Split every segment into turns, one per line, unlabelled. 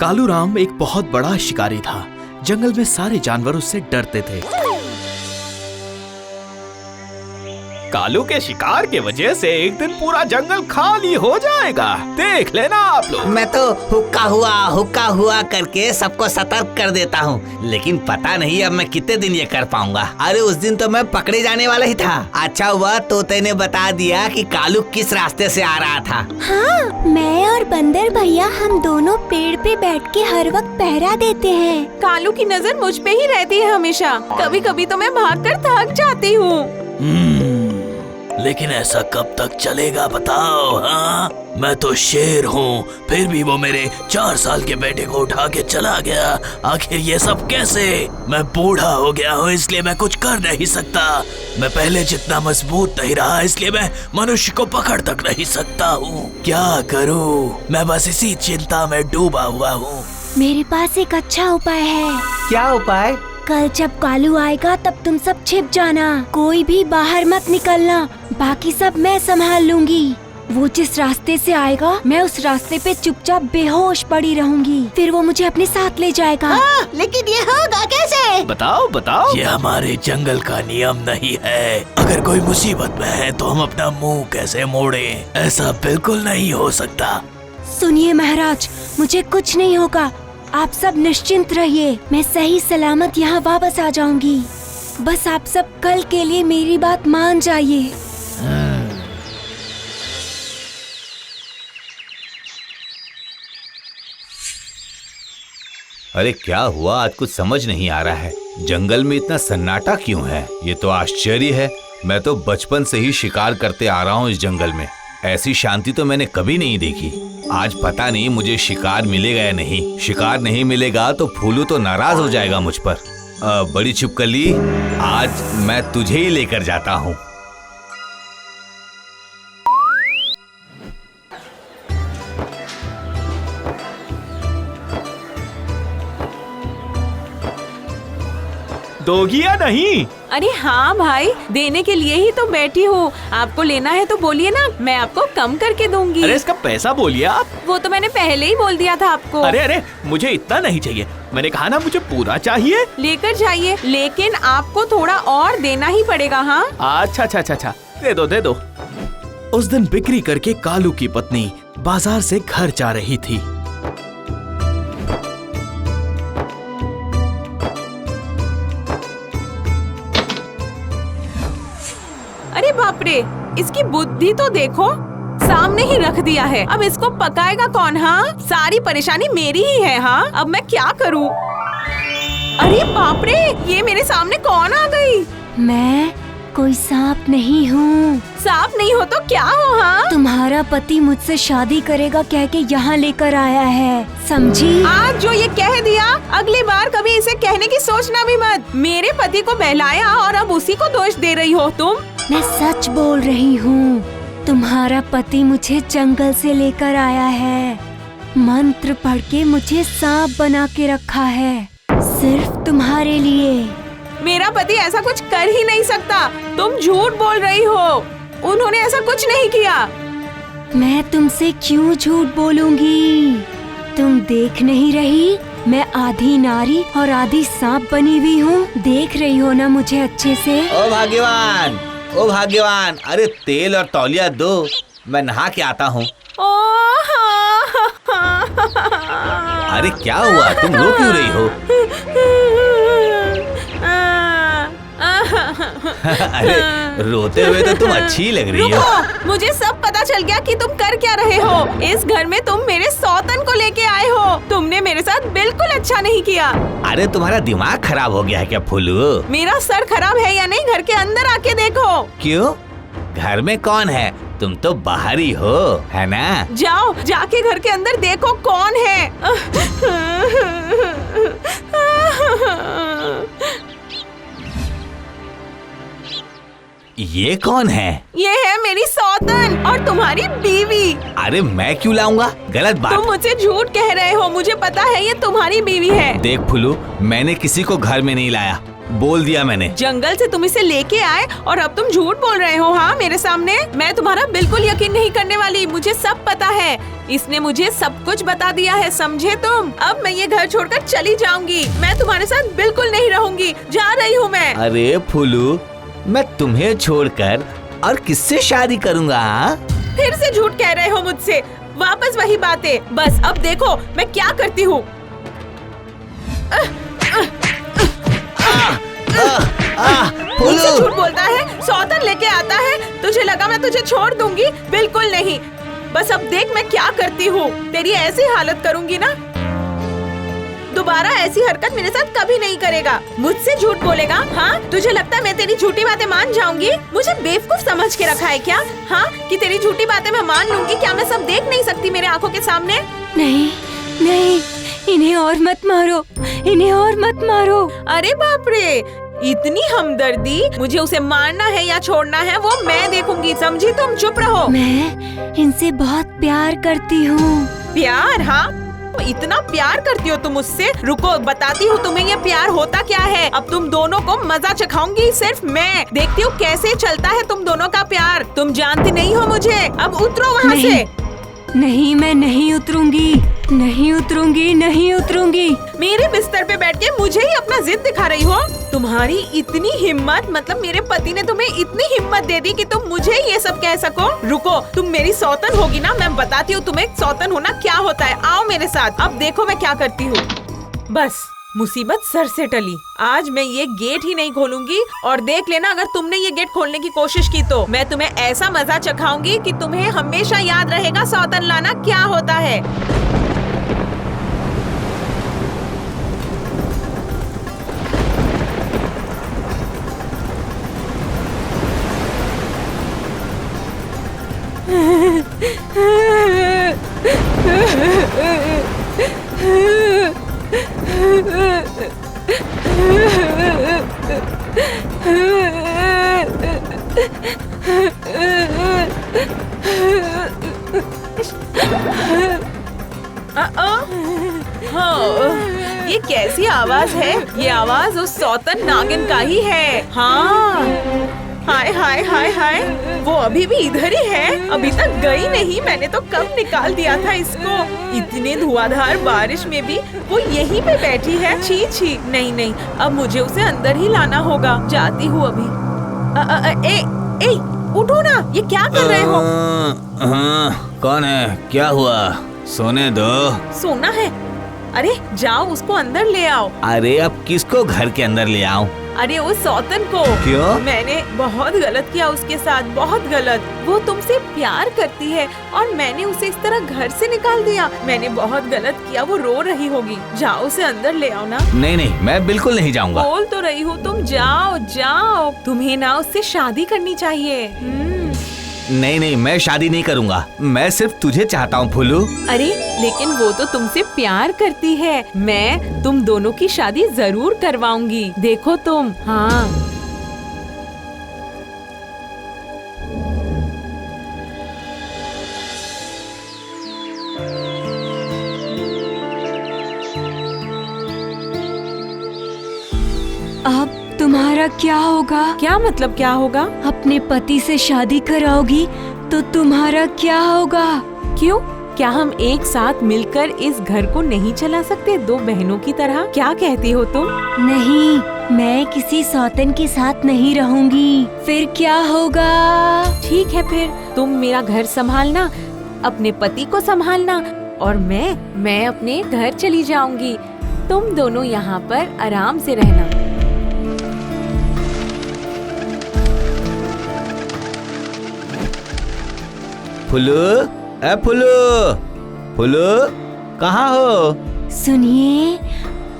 कालूराम एक बहुत बड़ा शिकारी था। जंगल में सारे जानवर उससे डरते थे। कालू के शिकार के वजह से एक दिन पूरा जंगल खाली हो जाएगा, देख लेना आप लोग।
मैं तो हुक्का हुआ करके सबको सतर्क कर देता हूँ, लेकिन पता नहीं अब मैं कितने दिन ये कर पाऊंगा। अरे उस दिन तो मैं पकड़े जाने वाला ही था। अच्छा हुआ तोते ने बता दिया कि कालू किस रास्ते से आ रहा था।
हाँ, मैं और बंदर भैया हम दोनों पेड़ पे बैठ के हर वक्त पहरा देते हैं।
कालू की नजर मुझ पे ही रहती है हमेशा। कभी कभी तो मैं भागकर थक जाती हूँ।
लेकिन ऐसा कब तक चलेगा बताओ? हाँ, मैं तो शेर हूँ, फिर भी वो मेरे 4 साल के बेटे को उठा के चला गया। आखिर ये सब कैसे? मैं बूढ़ा हो गया हूँ, इसलिए मैं कुछ कर नहीं सकता। मैं पहले जितना मजबूत नहीं रहा, इसलिए मैं मनुष्य को पकड़ तक नहीं सकता हूँ। क्या करूँ? मैं बस इसी चिंता में डूबा हुआ हूँ।
मेरे पास एक अच्छा उपाय है।
क्या उपाय?
कल जब कालू आएगा तब तुम सब छिप जाना, कोई भी बाहर मत निकलना, बाकी सब मैं संभाल लूंगी। वो जिस रास्ते से आएगा मैं उस रास्ते पे चुपचाप बेहोश पड़ी रहूंगी, फिर वो मुझे अपने साथ ले जाएगा।
लेकिन ये होगा कैसे?
बताओ बताओ। ये हमारे जंगल का नियम नहीं है। अगर कोई मुसीबत में है तो हम अपना मुंह कैसे मोड़े? ऐसा बिल्कुल नहीं हो सकता।
सुनिए महाराज, मुझे कुछ नहीं होगा, आप सब निश्चिंत रहिए। मैं सही सलामत यहाँ वापस आ जाऊंगी। बस आप सब कल के लिए मेरी बात मान जाइए।
अरे क्या हुआ? आज कुछ समझ नहीं आ रहा है। जंगल में इतना सन्नाटा क्यों है? ये तो आश्चर्य है। मैं तो बचपन से ही शिकार करते आ रहा हूँ इस जंगल में। ऐसी शांति तो मैंने कभी नहीं देखी। आज पता नहीं मुझे शिकार मिलेगा या नहीं। शिकार नहीं मिलेगा तो फूलू तो नाराज हो जाएगा मुझ पर। बड़ी छिपकली, आज मैं तुझे ही लेकर जाता हूँ।
दोगी या नहीं?
अरे हाँ भाई, देने के लिए ही तो बैठी हूँ। आपको लेना है तो बोलिए ना, मैं आपको कम करके दूंगी।
अरे इसका पैसा बोलिए आप।
वो तो मैंने पहले ही बोल दिया था आपको।
अरे मुझे इतना नहीं चाहिए, मैंने कहा ना मुझे पूरा चाहिए।
लेकर जाइए, लेकिन आपको थोड़ा और देना ही पड़ेगा। हाँ
अच्छा, दे दो। उस दिन बिक्री करके कालू की पत्नी बाजार से घर जा रही थी।
अरे बाप रे, इसकी बुद्धि तो देखो, सामने ही रख दिया है। अब इसको पकाएगा कौन? हाँ, सारी परेशानी मेरी ही है। हाँ, अब मैं क्या करूँ? अरे बाप रे, ये मेरे सामने कौन आ गई?
मैं कोई सांप नहीं हूँ।
सांप नहीं हो तो क्या हो? हाँ,
तुम्हारा पति मुझसे शादी करेगा कह के यहाँ लेकर आया है, समझी?
आज जो ये कह दिया, अगली बार कभी इसे कहने की सोचना भी मत। मेरे पति को बहलाया और अब उसी को दोष दे रही हो तुम।
मैं सच बोल रही हूँ। तुम्हारा पति मुझे जंगल से लेकर आया है, मंत्र पढ़ के मुझे सांप बना के रखा है, सिर्फ तुम्हारे लिए।
मेरा पति ऐसा कुछ कर ही नहीं सकता, तुम झूठ बोल रही हो। उन्होंने ऐसा कुछ नहीं किया।
मैं तुमसे क्यों झूठ बोलूंगी? तुम देख नहीं रही? मैं आधी नारी और आधी सांप बनी हुई हूँ। देख रही हो ना मुझे अच्छे से?
ओ भाग्यवान, अरे तेल और तौलिया दो, मैं नहा के आता हूँ।
अरे क्या हुआ? तुम रो क्यों रही हो? अरे रोते हुए तो तुम अच्छी लग रही हो।
मुझे सब पता चल गया कि तुम कर क्या रहे हो। इस घर में तुम मेरे सौतन को लेके आए हो। तुमने मेरे साथ बिल्कुल अच्छा नहीं किया।
अरे तुम्हारा दिमाग खराब हो गया है क्या फूलू?
मेरा सर खराब है या नहीं, घर के अंदर आके देखो।
क्यों? घर में कौन है? तुम तो बाहर ही हो, है ना?
जाओ, जाके घर के अंदर देखो कौन है।
ये कौन है?
ये है मेरी सौतन और तुम्हारी बीवी।
अरे मैं क्यों लाऊंगा? गलत बात।
तुम मुझसे झूठ कह रहे हो, मुझे पता है ये तुम्हारी बीवी है।
देख फुलू, मैंने किसी को घर में नहीं लाया।
बोल दिया मैंने।
जंगल से तुम इसे लेके आए और अब तुम झूठ बोल रहे हो। हाँ, मेरे सामने। मैं तुम्हारा बिल्कुल यकीन नहीं करने वाली, मुझे सब पता है। इसने मुझे सब कुछ बता दिया है, समझे तुम? अब मैं ये घर छोड़कर चली जाऊंगी। मैं तुम्हारे साथ बिल्कुल नहीं रहूंगी, जा रही हूँ मैं।
अरे फुलू, मैं तुम्हें छोड़कर और किससे शादी करूँगा?
फिर से झूठ कह रहे हो मुझसे, वापस वही बातें। बस अब देखो मैं क्या करती हूँ। मुझसे झूठ बोलता है, सौतन लेके आता है। तुझे लगा मैं तुझे छोड़ दूंगी? बिल्कुल नहीं। बस अब देख मैं क्या करती हूँ। तेरी ऐसी हालत करूंगी ना, दोबारा ऐसी हरकत मेरे साथ कभी नहीं करेगा। मुझसे झूठ बोलेगा? हाँ, तुझे लगता है मैं तेरी झूठी बातें मान जाऊंगी? मुझे बेवकूफ समझ के रखा है क्या? हाँ, कि तेरी झूठी बातें मैं मान लूंगी? क्या मैं सब देख नहीं सकती मेरे आंखों के सामने?
नहीं नहीं, इन्हें और मत मारो, इन्हें और मत मारो।
अरे बाप रे, इतनी हमदर्दी! मुझे उसे मारना है या छोड़ना है वो मैं देखूंगी, समझी तुम? चुप रहो।
मैं इनसे बहुत प्यार करती हूँ।
प्यार? हाँ, इतना प्यार करती हो तुम मुझसे? रुको, बताती हूँ तुम्हें ये प्यार होता क्या है। अब तुम दोनों को मजा चखाऊंगी, सिर्फ मैं। देखती हूँ कैसे चलता है तुम दोनों का प्यार। तुम जानती नहीं हो मुझे। अब उतरो वहाँ से।
नहीं, मैं नहीं उतरूंगी, नहीं उतरूंगी, नहीं उतरूंगी।
मेरे बिस्तर पे बैठ के मुझे ही अपना जिद दिखा रही हो? तुम्हारी इतनी हिम्मत, मतलब मेरे पति ने तुम्हें इतनी हिम्मत दे दी कि तुम मुझे ये सब कह सको? रुको, तुम मेरी सौतन होगी ना, मैं बताती हूँ तुम्हें सौतन होना क्या होता है। आओ मेरे साथ, अब देखो मैं क्या करती हूँ। बस मुसीबत सर से टली। आज मैं ये गेट ही नहीं खोलूंगी, और देख लेना अगर तुमने ये गेट खोलने की कोशिश की तो मैं तुम्हें ऐसा मजा चखाऊंगी कि तुम्हें हमेशा याद रहेगा सौतन लाना क्या होता है। ये कैसी आवाज है? ये आवाज उस सौतन नागिन का ही है। हाँ, हाय हाय हाय हाय, वो अभी भी इधर ही है, अभी तक गई नहीं। मैंने तो कब निकाल दिया था इसको। इतने धुआंधार बारिश में भी वो यहीं पे बैठी है। छी छी, नहीं नहीं, अब मुझे उसे अंदर ही लाना होगा। जाती हूँ अभी। ए, उठो ना, ये क्या कर रहे हो?
कौन है? क्या हुआ? सोने दो।
सोना है? अरे जाओ, उसको अंदर ले आओ।
अरे अब किसको घर के अंदर ले आऊं?
अरे वो सौतन को।
क्यों?
मैंने बहुत गलत किया उसके साथ, बहुत गलत। वो तुमसे प्यार करती है और मैंने उसे इस तरह घर से निकाल दिया। मैंने बहुत गलत किया, वो रो रही होगी। जाओ उसे अंदर ले आओ ना।
नहीं नहीं, मैं बिल्कुल नहीं जाऊंगा।
बोल तो रही हूँ, तुम जाओ जाओ। तुम्हें ना उससे शादी करनी चाहिए।
नहीं नहीं, मैं शादी नहीं करूंगा। मैं सिर्फ तुझे चाहता हूँ फुलू।
अरे लेकिन वो तो तुमसे प्यार करती है। मैं तुम दोनों की शादी जरूर करवाऊंगी, देखो तुम। हाँ,
अब तुम्हारा क्या होगा?
क्या मतलब क्या होगा?
अपने पति से शादी कराओगी तो तुम्हारा क्या होगा?
क्यों? क्या हम एक साथ मिलकर इस घर को नहीं चला सकते, दो बहनों की तरह? क्या कहती हो तुम?
नहीं, मैं किसी सौतन के साथ नहीं रहूंगी। फिर क्या होगा?
ठीक है, फिर तुम मेरा घर संभालना, अपने पति को संभालना, और मैं अपने घर चली जाऊंगी। तुम दोनों यहाँ पर आराम से रहना।
फुलू, ए फुलू, फुलू, कहाँ हो?
सुनिए,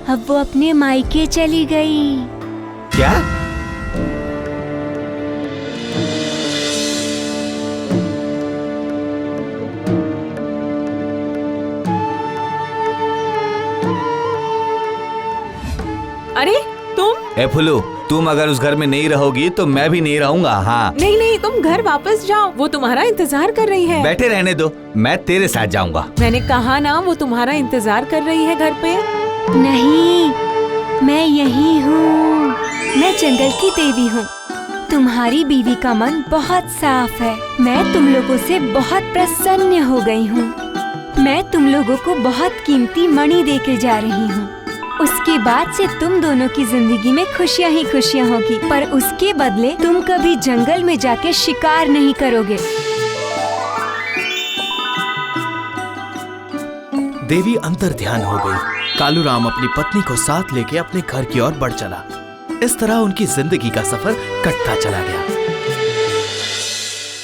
अब वो अपने मायके चली गई।
क्या?
अरे तुम?
ए फुलू, तुम अगर उस घर में नहीं रहोगी तो मैं भी नहीं रहूंगा। हाँ,
नहीं नहीं, तुम घर वापस जाओ, वो तुम्हारा इंतजार कर रही है।
बैठे रहने दो, मैं तेरे साथ जाऊंगा।
मैंने कहा ना, वो तुम्हारा इंतजार कर रही है घर पे।
नहीं, मैं यही हूँ। मैं जंगल की देवी हूँ। तुम्हारी बीवी का मन बहुत साफ है। मैं तुम लोगों से बहुत प्रसन्न हो गई हूँ। मैं तुम लोगों को बहुत कीमती मणि देके जा रही हूँ। उसके बाद से तुम दोनों की जिंदगी में खुशियाँ ही खुशियाँ होगी, पर उसके बदले तुम कभी जंगल में जाके शिकार नहीं करोगे।
देवी अंतर ध्यान हो गई। कालूराम अपनी पत्नी को साथ लेके अपने घर की ओर बढ़ चला। इस तरह उनकी जिंदगी का सफर कटता चला गया।